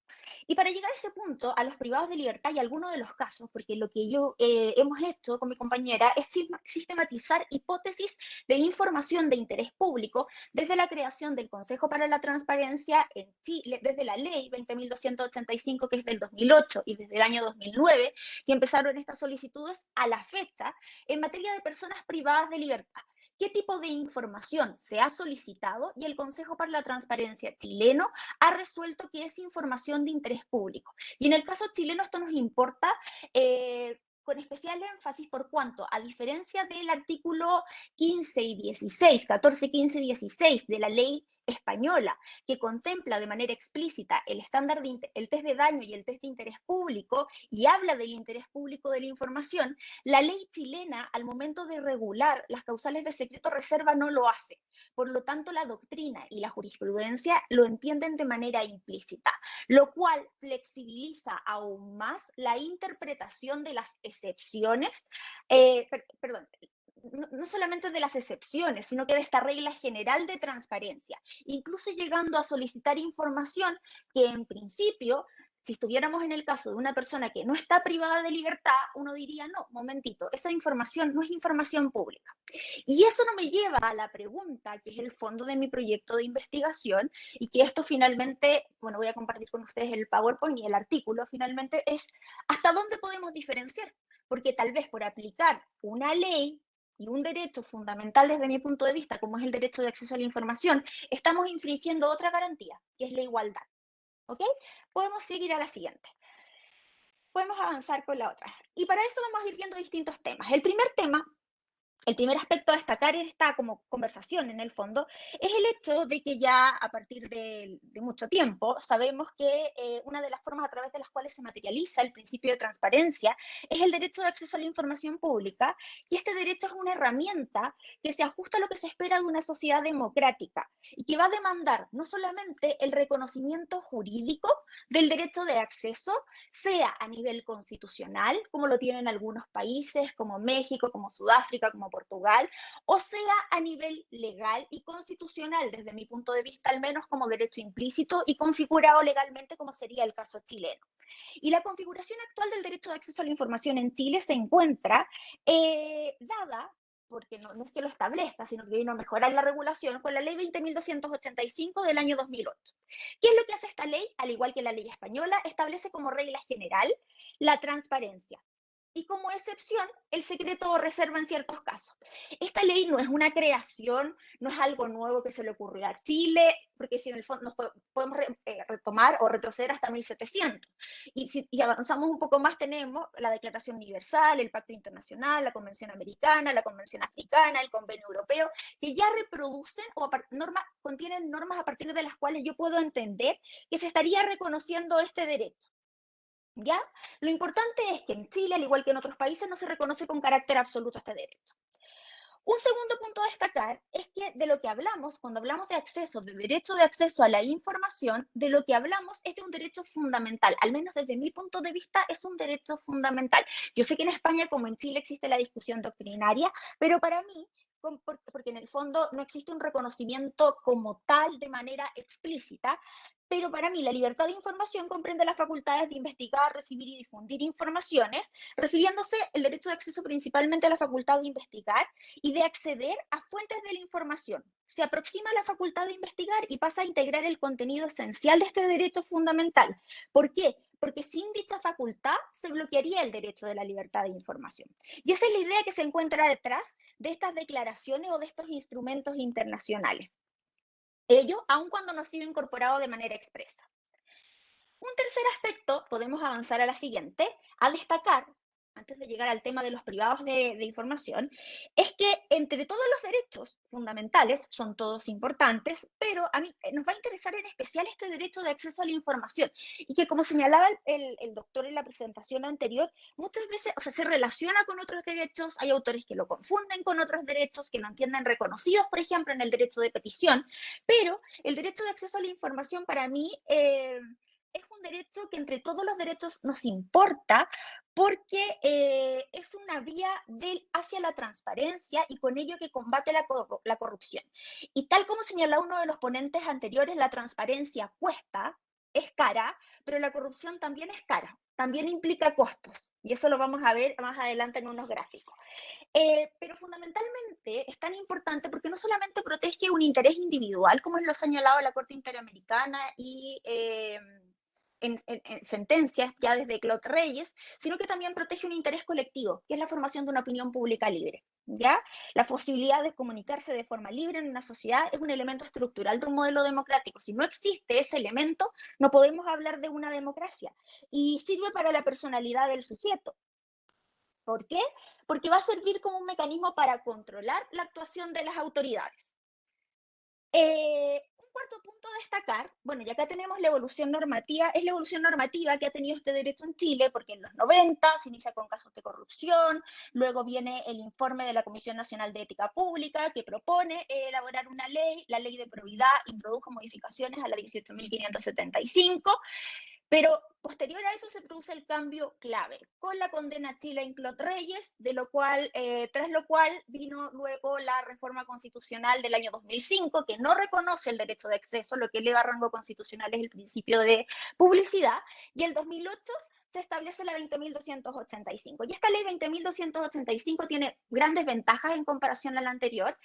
Y para llegar a ese punto, a los privados de libertad y algunos de los casos, porque lo que yo hemos hecho con mi compañera es sistematizar hipótesis de información de interés público desde la creación del Consejo para la Transparencia en Chile, desde la ley 20.285, que es del 2008, y desde el año 2009, que empezaron estas solicitudes, a la fecha, en materia de personas privadas de libertad. ¿Qué tipo de información se ha solicitado? Y el Consejo para la Transparencia chileno ha resuelto que es información de interés público. Y en el caso chileno esto nos importa con especial énfasis por cuanto, a diferencia del artículo 15 y 16, 14, 15 y 16 de la ley española, que contempla de manera explícita el test de daño y el test de interés público, y habla del interés público de la información, la ley chilena, al momento de regular las causales de secreto reserva, no lo hace. Por lo tanto, la doctrina y la jurisprudencia lo entienden de manera implícita, lo cual flexibiliza aún más la interpretación de las excepciones, no solamente de las excepciones, sino que de esta regla general de transparencia, incluso llegando a solicitar información que en principio, si estuviéramos en el caso de una persona que no está privada de libertad, uno diría, no, momentito, esa información no es información pública. Y eso no me lleva a la pregunta, que es el fondo de mi proyecto de investigación, y que esto finalmente, bueno, voy a compartir con ustedes el PowerPoint y el artículo, finalmente es, ¿hasta dónde podemos diferenciar? Porque tal vez por aplicar una ley y un derecho fundamental desde mi punto de vista, como es el derecho de acceso a la información, estamos infringiendo otra garantía, que es la igualdad. ¿Ok? Podemos seguir a la siguiente. Podemos avanzar con la otra. Y para eso vamos a ir viendo distintos temas. El primer aspecto a destacar en esta como conversación, en el fondo, es el hecho de que ya a partir de mucho tiempo sabemos que una de las formas a través de las cuales donde se materializa el principio de transparencia es el derecho de acceso a la información pública, y este derecho es una herramienta que se ajusta a lo que se espera de una sociedad democrática y que va a demandar no solamente el reconocimiento jurídico del derecho de acceso, sea a nivel constitucional, como lo tienen algunos países como México, como Sudáfrica, como Portugal, o sea a nivel legal y constitucional, desde mi punto de vista al menos, como derecho implícito y configurado legalmente, como sería el caso chileno. Y la configuración actual del derecho de acceso a la información en Chile se encuentra dada, porque no es que lo establezca, sino que vino a mejorar la regulación con la ley 20.285 del año 2008. ¿Qué es lo que hace esta ley? Al igual que la ley española, establece como regla general la transparencia y como excepción el secreto o reserva en ciertos casos. Esta ley no es una creación, no es algo nuevo que se le ocurrió a Chile, porque si en el fondo nos podemos retomar o retroceder hasta 1700. Y si avanzamos un poco más, tenemos la Declaración Universal, el Pacto Internacional, la Convención Americana, la Convención Africana, el Convenio Europeo, que ya reproducen o contienen normas a partir de las cuales yo puedo entender que se estaría reconociendo este derecho. ¿Ya? Lo importante es que en Chile, al igual que en otros países, no se reconoce con carácter absoluto este derecho. Un segundo punto a destacar es que de lo que hablamos, cuando hablamos de acceso, de derecho de acceso a la información, de lo que hablamos es de un derecho fundamental, al menos desde mi punto de vista es un derecho fundamental. Yo sé que en España, como en Chile, existe la discusión doctrinaria, pero para mí, porque en el fondo no existe un reconocimiento como tal de manera explícita, pero para mí la libertad de información comprende las facultades de investigar, recibir y difundir informaciones, refiriéndose el derecho de acceso principalmente a la facultad de investigar y de acceder a fuentes de la información. Se aproxima a la facultad de investigar y pasa a integrar el contenido esencial de este derecho fundamental. ¿Por qué? Porque sin dicha facultad se bloquearía el derecho de la libertad de información. Y esa es la idea que se encuentra detrás de estas declaraciones o de estos instrumentos internacionales. Ello, aun cuando no ha sido incorporado de manera expresa. Un tercer aspecto, podemos avanzar a la siguiente, a destacar, antes de llegar al tema de los privados de información, es que entre todos los derechos fundamentales, son todos importantes, pero a mí nos va a interesar en especial este derecho de acceso a la información, y que como señalaba el doctor en la presentación anterior, muchas veces se relaciona con otros derechos, hay autores que lo confunden con otros derechos que no entienden reconocidos, por ejemplo, en el derecho de petición, pero el derecho de acceso a la información para mí es un derecho que entre todos los derechos nos importa porque es una vía hacia la transparencia y con ello que combate la corrupción. Y tal como señalaba uno de los ponentes anteriores, la transparencia cuesta, es cara, pero la corrupción también es cara, también implica costos. Y eso lo vamos a ver más adelante en unos gráficos. Pero fundamentalmente es tan importante porque no solamente protege un interés individual, como lo ha señalado la Corte Interamericana y en sentencias ya desde Claude Reyes, sino que también protege un interés colectivo, que es la formación de una opinión pública libre. ¿Ya? La posibilidad de comunicarse de forma libre en una sociedad es un elemento estructural de un modelo democrático. Si no existe ese elemento, no podemos hablar de una democracia. Y sirve para la personalidad del sujeto. ¿Por qué? Porque va a servir como un mecanismo para controlar la actuación de las autoridades. Un cuarto punto a destacar, bueno, ya acá tenemos la evolución normativa, es la evolución normativa que ha tenido este derecho en Chile, porque en los 90 se inicia con casos de corrupción, luego viene el informe de la Comisión Nacional de Ética Pública, que propone elaborar una ley, la ley de probidad introdujo modificaciones a la 18.575, pero posterior a eso se produce el cambio clave, con la condena a Chile en Claude Reyes, tras lo cual vino luego la reforma constitucional del año 2005, que no reconoce el derecho de acceso, lo que eleva a rango constitucional es el principio de publicidad, y el 2008 se establece la 20.285. Y esta ley 20.285 tiene grandes ventajas en comparación a la anterior,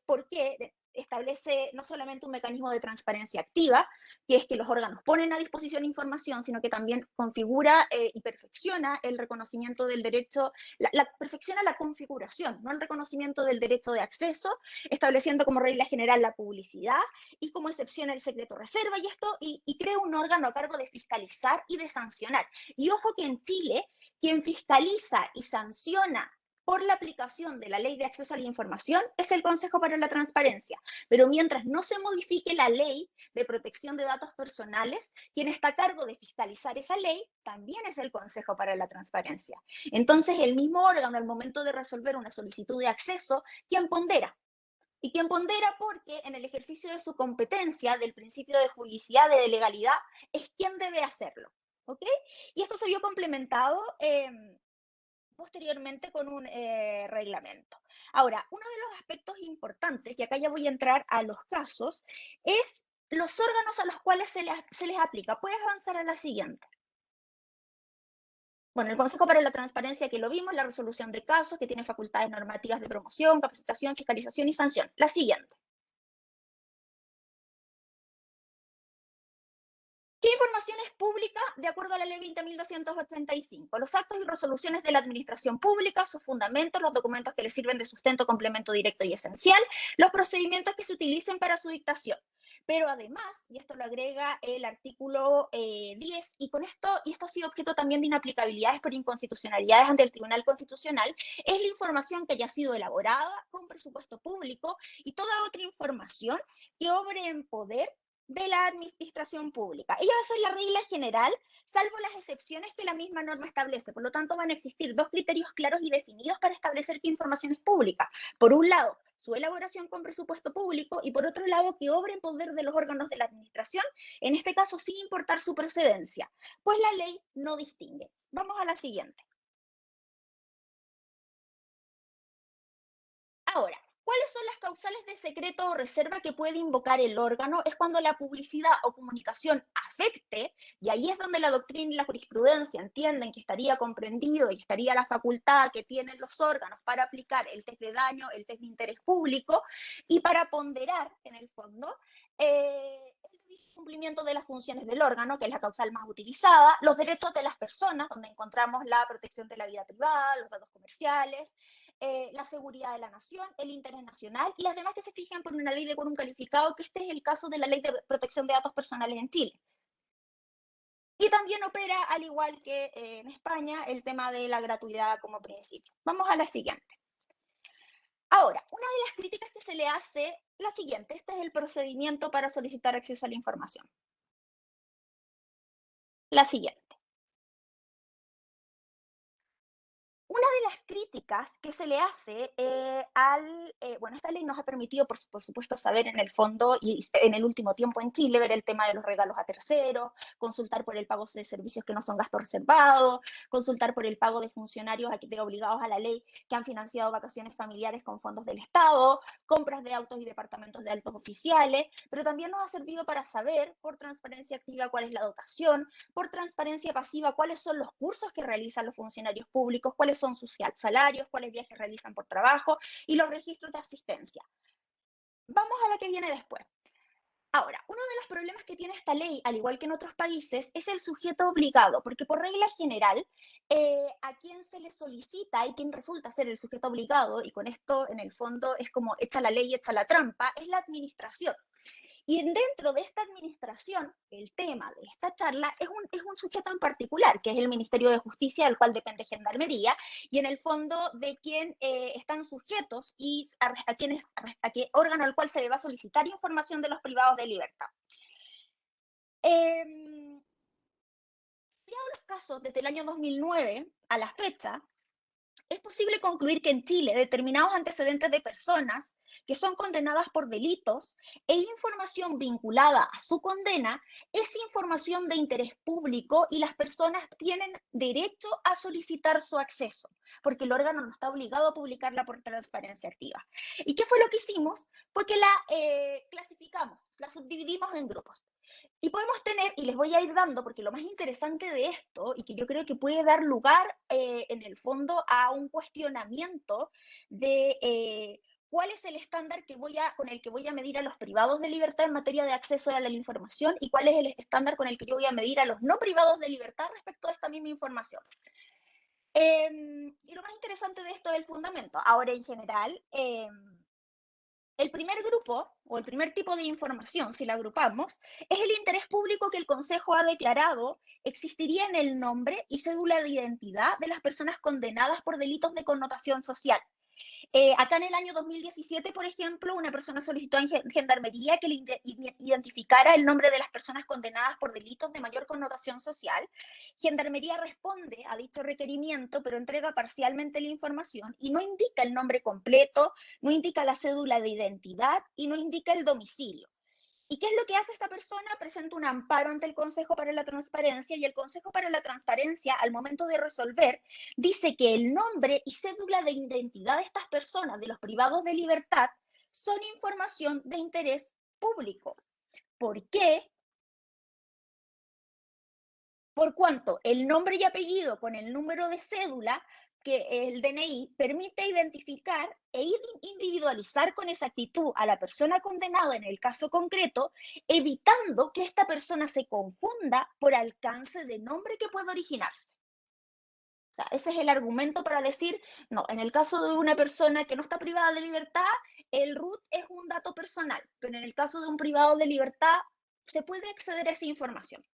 porque establece no solamente un mecanismo de transparencia activa, que es que los órganos ponen a disposición información, sino que también configura y perfecciona el reconocimiento del derecho, perfecciona la configuración, no el reconocimiento del derecho de acceso, estableciendo como regla general la publicidad y como excepción el secreto reserva y crea un órgano a cargo de fiscalizar y de sancionar. Y ojo que en Chile, quien fiscaliza y sanciona por la aplicación de la Ley de Acceso a la Información es el Consejo para la Transparencia. Pero mientras no se modifique la Ley de Protección de Datos Personales, quien está a cargo de fiscalizar esa ley también es el Consejo para la Transparencia. Entonces, el mismo órgano, al momento de resolver una solicitud de acceso, ¿quién pondera? Y quien pondera porque en el ejercicio de su competencia, del principio de juridicidad, de legalidad, es quien debe hacerlo. ¿Ok? Y esto se vio complementado posteriormente con un reglamento. Ahora, uno de los aspectos importantes, y acá ya voy a entrar a los casos, es los órganos a los cuales se les aplica. Puedes avanzar a la siguiente. Bueno, el Consejo para la Transparencia, que lo vimos, la resolución de casos, que tiene facultades normativas de promoción, capacitación, fiscalización y sanción. La siguiente. ¿Qué información es pública de acuerdo a la Ley 20.285? Los actos y resoluciones de la administración pública, sus fundamentos, los documentos que le sirven de sustento, complemento directo y esencial, los procedimientos que se utilicen para su dictación. Pero además, y esto lo agrega el artículo 10, y esto ha sido objeto también de inaplicabilidades por inconstitucionalidades ante el Tribunal Constitucional, es la información que haya sido elaborada con presupuesto público y toda otra información que obre en poder de la administración pública. Ella va a ser la regla general, salvo las excepciones que la misma norma establece. Por lo tanto, van a existir dos criterios claros y definidos para establecer qué información es pública. Por un lado, su elaboración con presupuesto público, y por otro lado, que obre en poder de los órganos de la administración, en este caso sin importar su procedencia, pues la ley no distingue. Vamos a la siguiente. Ahora, ¿cuáles son las causales de secreto o reserva que puede invocar el órgano? Es cuando la publicidad o comunicación afecte, y ahí es donde la doctrina y la jurisprudencia entienden que estaría comprendido y estaría la facultad que tienen los órganos para aplicar el test de daño, el test de interés público, y para ponderar, en el fondo, el cumplimiento de las funciones del órgano, que es la causal más utilizada, los derechos de las personas, donde encontramos la protección de la vida privada, los datos comerciales, la seguridad de la nación, el interés nacional y las demás que se fijan por una ley de quórum calificado, que este es el caso de la Ley de Protección de Datos Personales en Chile. Y también opera, al igual que en España, el tema de la gratuidad como principio. Vamos a la siguiente. Ahora, una de las críticas que se le hace, la siguiente, este es el procedimiento para solicitar acceso a la información. La siguiente. Una de las críticas que se le hace bueno, esta ley nos ha permitido, por supuesto, saber en el fondo y en el último tiempo en Chile, ver el tema de los regalos a terceros, consultar por el pago de servicios que no son gastos reservados, consultar por el pago de funcionarios obligados a la ley que han financiado vacaciones familiares con fondos del Estado, compras de autos y departamentos de altos oficiales, pero también nos ha servido para saber, por transparencia activa, cuál es la dotación, por transparencia pasiva, cuáles son los cursos que realizan los funcionarios públicos, cuáles son sus salarios, cuáles viajes realizan por trabajo y los registros de asistencia. Vamos a la que viene después. Ahora, uno de los problemas que tiene esta ley, al igual que en otros países, es el sujeto obligado, porque por regla general, a quien se le solicita y quien resulta ser el sujeto obligado, y con esto en el fondo es como echa la ley, echa la trampa, es la administración. Y dentro de esta administración, el tema de esta charla es un sujeto en particular, que es el Ministerio de Justicia, del cual depende Gendarmería, y en el fondo de quien están sujetos y a qué órgano al cual se le va a solicitar información de los privados de libertad. En los casos desde el año 2009 a la fecha, es posible concluir que en Chile determinados antecedentes de personas que son condenadas por delitos e información vinculada a su condena es información de interés público y las personas tienen derecho a solicitar su acceso, porque el órgano no está obligado a publicarla por transparencia activa. ¿Y qué fue lo que hicimos? Fue que la clasificamos, la subdividimos en grupos. Y podemos tener, y les voy a ir dando, porque lo más interesante de esto, y que yo creo que puede dar lugar en el fondo a un cuestionamiento de cuál es el estándar con el que voy a medir a los privados de libertad en materia de acceso a la información y cuál es el estándar con el que yo voy a medir a los no privados de libertad respecto a esta misma información. Y lo más interesante de esto es el fundamento. Ahora, en general, El primer grupo, o el primer tipo de información, si la agrupamos, es el interés público que el Consejo ha declarado existiría en el nombre y cédula de identidad de las personas condenadas por delitos de connotación social. Acá en el año 2017, por ejemplo, una persona solicitó en Gendarmería que le identificara el nombre de las personas condenadas por delitos de mayor connotación social. Gendarmería responde a dicho requerimiento, pero entrega parcialmente la información y no indica el nombre completo, no indica la cédula de identidad y no indica el domicilio. ¿Y qué es lo que hace esta persona? Presenta un amparo ante el Consejo para la Transparencia y el Consejo para la Transparencia, al momento de resolver, dice que el nombre y cédula de identidad de estas personas, de los privados de libertad, son información de interés público. ¿Por qué? Por cuanto el nombre y apellido con el número de cédula, que el DNI, permite identificar e individualizar con exactitud a la persona condenada en el caso concreto, evitando que esta persona se confunda por alcance de nombre que pueda originarse. O sea, ese es el argumento para decir, no, en el caso de una persona que no está privada de libertad, el RUT es un dato personal, pero en el caso de un privado de libertad, se puede acceder a esa información.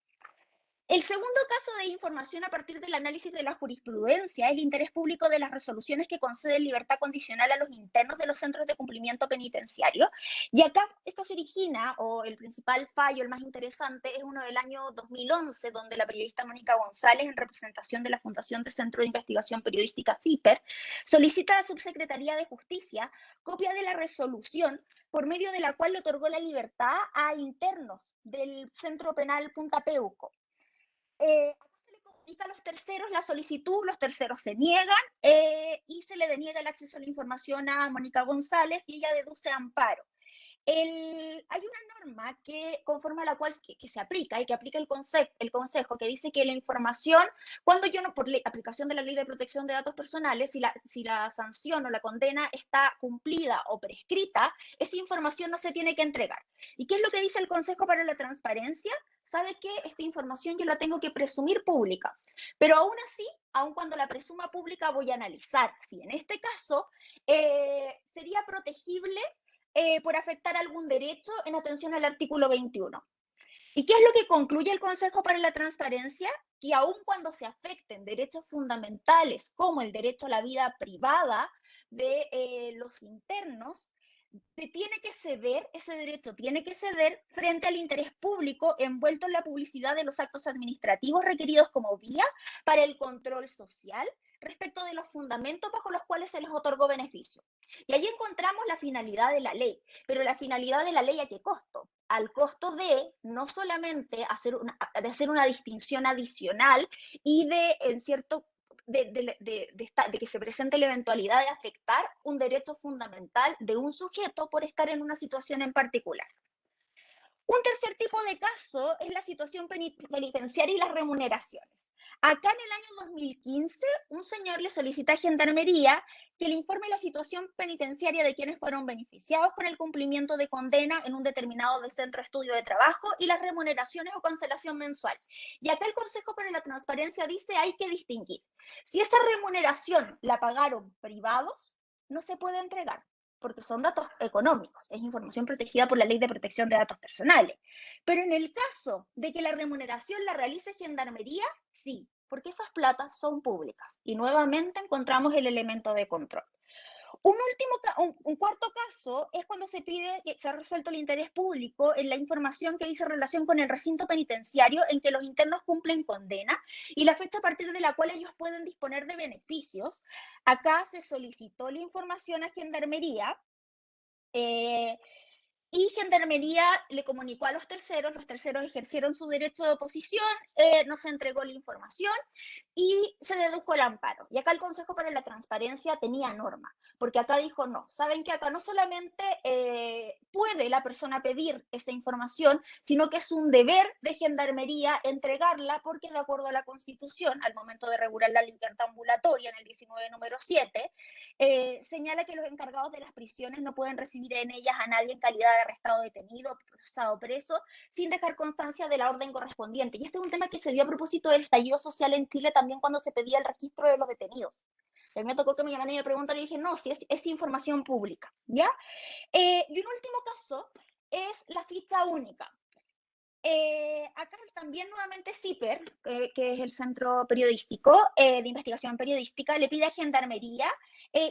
El segundo caso de información a partir del análisis de la jurisprudencia es el interés público de las resoluciones que conceden libertad condicional a los internos de los centros de cumplimiento penitenciario. Y acá esto se origina, o el principal fallo, el más interesante, es uno del año 2011, donde la periodista Mónica González, en representación de la Fundación de Centro de Investigación Periodística CIPER, solicita a la Subsecretaría de Justicia copia de la resolución por medio de la cual le otorgó la libertad a internos del Centro Penal Punta Peuco. Acá se le comunica a los terceros la solicitud, los terceros se niegan y se le deniega el acceso a la información a Mónica González y ella deduce amparo. Hay una norma que conforme a la cual que se aplica y que aplica el consejo, que dice que la información, cuando yo no, por aplicación de la Ley de Protección de Datos Personales, si la sanción o la condena está cumplida o prescrita, esa información no se tiene que entregar. ¿Y qué es lo que dice el Consejo para la Transparencia? ¿Sabe qué? Esta información yo la tengo que presumir pública, pero aún así, aun cuando la presuma pública, voy a analizar si en este caso sería protegible por afectar algún derecho en atención al artículo 21. ¿Y qué es lo que concluye el Consejo para la Transparencia? Que aun cuando se afecten derechos fundamentales como el derecho a la vida privada de los internos, se tiene que ceder, ese derecho tiene que ceder frente al interés público envuelto en la publicidad de los actos administrativos requeridos como vía para el control social respecto de los fundamentos bajo los cuales se les otorgó beneficio. Y ahí encontramos la finalidad de la ley, pero la finalidad de la ley ¿a qué costo? Al costo de no solamente hacer una distinción adicional y de, en cierto de que se presente la eventualidad de afectar un derecho fundamental de un sujeto por estar en una situación en particular. Un tercer tipo de caso es la situación penitenciaria y las remuneraciones. Acá en el año 2015, un señor le solicita a Gendarmería que le informe la situación penitenciaria de quienes fueron beneficiados con el cumplimiento de condena en un determinado centro de estudio de trabajo y las remuneraciones o cancelación mensual. Y acá el Consejo para la Transparencia dice hay que distinguir. Si esa remuneración la pagaron privados, no se puede entregar, porque son datos económicos, es información protegida por la Ley de Protección de Datos Personales. Pero en el caso de que la remuneración la realice Gendarmería, sí, porque esas platas son públicas. Y nuevamente encontramos el elemento de control. Un cuarto caso es cuando se pide que se ha resuelto el interés público en la información que dice relación con el recinto penitenciario en que los internos cumplen condena y la fecha a partir de la cual ellos pueden disponer de beneficios. Acá se solicitó la información a Gendarmería y Gendarmería le comunicó a los terceros ejercieron su derecho de oposición, no se entregó la información y se dedujo el amparo. Y acá el Consejo para la Transparencia tenía norma, porque acá dijo no, saben que acá no solamente puede la persona pedir esa información, sino que es un deber de Gendarmería entregarla, porque de acuerdo a la Constitución, al momento de regular la libertad ambulatoria en el 19 número 7, señala que los encargados de las prisiones no pueden recibir en ellas a nadie en calidad de arrestado, detenido, procesado, preso, sin dejar constancia de la orden correspondiente. Y este es un tema que se dio a propósito del estallido social en Chile también cuando se pedía el registro de los detenidos. A mí me tocó que me llamaran y me preguntaran y dije, no, si es información pública, ¿ya? Y un último caso es la ficha única. Acá también nuevamente CIPER, que es el Centro Periodístico de Investigación Periodística, le pide a Gendarmería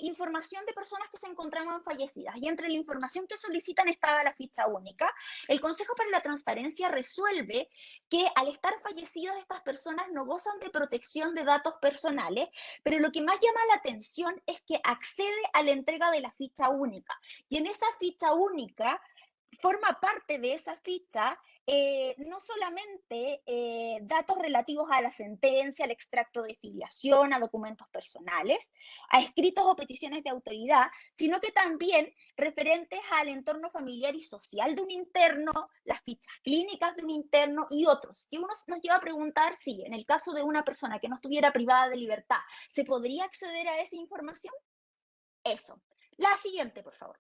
información de personas que se encontraban fallecidas. Y entre la información que solicitan estaba la ficha única. El Consejo para la Transparencia resuelve que al estar fallecidas estas personas no gozan de protección de datos personales, pero lo que más llama la atención es que accede a la entrega de la ficha única. Y en esa ficha única forma parte de esa ficha no solamente datos relativos a la sentencia, al extracto de filiación, a documentos personales, a escritos o peticiones de autoridad, sino que también referentes al entorno familiar y social de un interno, las fichas clínicas de un interno y otros. Y uno nos lleva a preguntar si en el caso de una persona que no estuviera privada de libertad, ¿se podría acceder a esa información? Eso. La siguiente, por favor.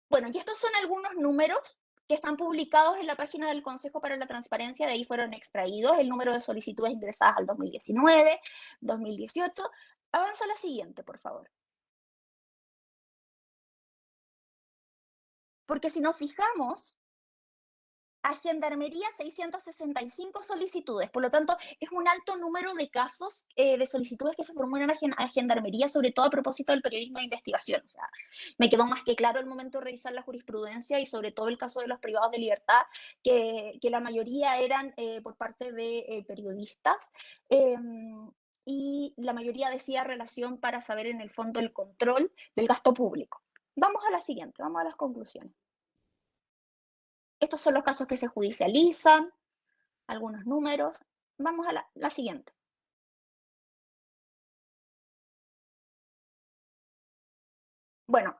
Bueno, y estos son algunos números que están publicados en la página del Consejo para la Transparencia, de ahí fueron extraídos el número de solicitudes ingresadas al 2019, 2018. Avanza la siguiente, por favor. Porque si nos fijamos, a Gendarmería 665 solicitudes, por lo tanto es un alto número de casos de solicitudes que se formulan a Gendarmería, sobre todo a propósito del periodismo de investigación. O sea, me quedó más que claro al momento de revisar la jurisprudencia y sobre todo el caso de los privados de libertad, que la mayoría eran por parte de periodistas. Y la mayoría decía relación para saber en el fondo el control del gasto público. Vamos a la siguiente, vamos a las conclusiones. Estos son los casos que se judicializan, algunos números. Vamos a la siguiente. Bueno,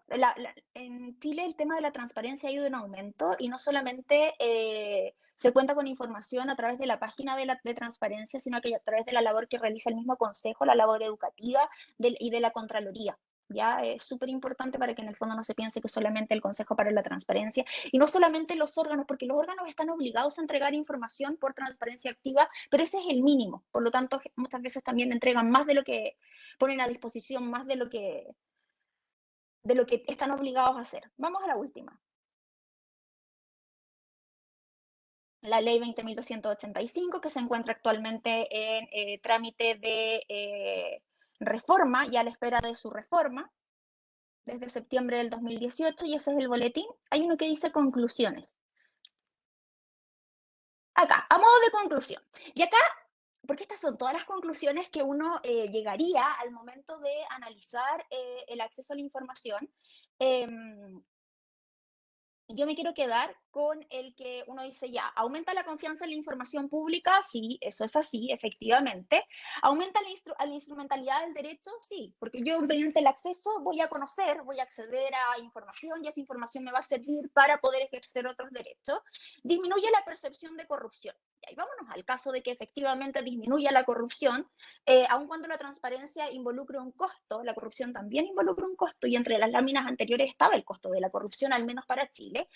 en Chile el tema de la transparencia ha ido en aumento y no solamente se cuenta con información a través de la página de transparencia, sino que a través de la labor que realiza el mismo consejo, la labor educativa y de la Contraloría. Ya es súper importante para que en el fondo no se piense que solamente el Consejo para la Transparencia y no solamente los órganos, porque los órganos están obligados a entregar información por transparencia activa, pero ese es el mínimo. Por lo tanto, muchas veces también entregan más de lo que ponen a disposición, más de lo que están obligados a hacer. Vamos a la última. La ley 20.285, que se encuentra actualmente en trámite de reforma y a la espera de su reforma desde septiembre del 2018, y ese es el boletín. Hay uno que dice conclusiones. Acá, a modo de conclusión. Y acá, porque estas son todas las conclusiones que uno llegaría al momento de analizar el acceso a la información. Yo me quiero quedar con el que uno dice ya, ¿aumenta la confianza en la información pública? Sí, eso es así, efectivamente. ¿Aumenta la instrumentalidad del derecho? Sí, porque yo mediante el acceso voy a conocer, voy a acceder a información y esa información me va a servir para poder ejercer otros derechos. Disminuye la percepción de corrupción. Y ahí vámonos al caso de que efectivamente disminuya la corrupción, aun cuando la transparencia involucra un costo, la corrupción también involucra un costo, y entre las láminas anteriores estaba el costo de la corrupción, al menos para Chile.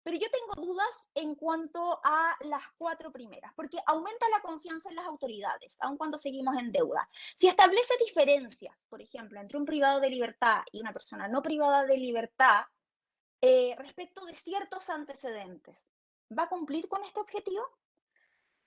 Pero yo tengo dudas en cuanto a las 4 primeras, porque aumenta la confianza en las autoridades, aun cuando seguimos en deuda. Si establece diferencias, por ejemplo, entre un privado de libertad y una persona no privada de libertad, respecto de ciertos antecedentes, ¿va a cumplir con este objetivo?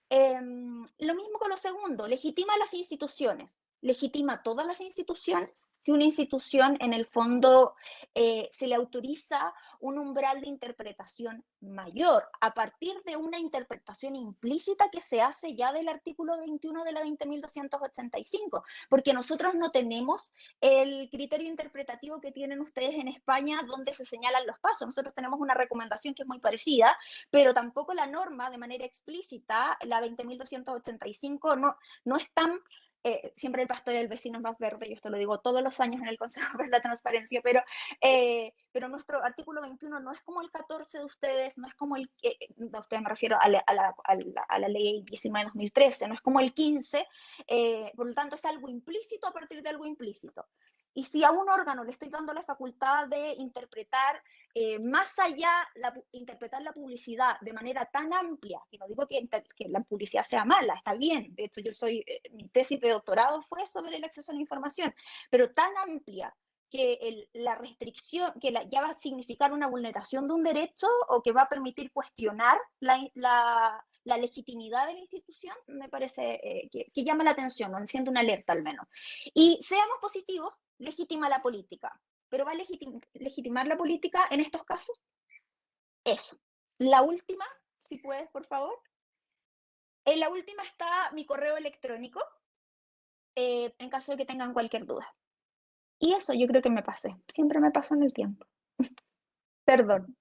Lo mismo con lo segundo, legitima las instituciones, legitima todas las instituciones. Si una institución en el fondo se le autoriza un umbral de interpretación mayor a partir de una interpretación implícita que se hace ya del artículo 21 de la 20.285, porque nosotros no tenemos el criterio interpretativo que tienen ustedes en España donde se señalan los pasos. Nosotros tenemos una recomendación que es muy parecida, pero tampoco la norma de manera explícita, la 20.285, no es tan... siempre el pastor del vecino es más verde, yo esto lo digo todos los años en el Consejo para la Transparencia, pero nuestro artículo 21 no es como el 14 de ustedes, no es como el, a ustedes me refiero a la ley 19 de 2013, no es como el 15, por lo tanto es algo implícito a partir de algo implícito. Y si a un órgano le estoy dando la facultad de interpretar más allá, interpretar la publicidad de manera tan amplia, que no digo que la publicidad sea mala, está bien, de hecho mi tesis de doctorado fue sobre el acceso a la información, pero tan amplia que la restricción, ya va a significar una vulneración de un derecho o que va a permitir cuestionar la legitimidad de la institución, me parece que llama la atención, o enciende una alerta al menos. Y seamos positivos, legitima la política, pero ¿va a legitimar la política en estos casos? Eso. La última, si puedes, por favor. En la última está mi correo electrónico, en caso de que tengan cualquier duda. Y eso yo creo que me pasé. Siempre me paso en el tiempo. Perdón.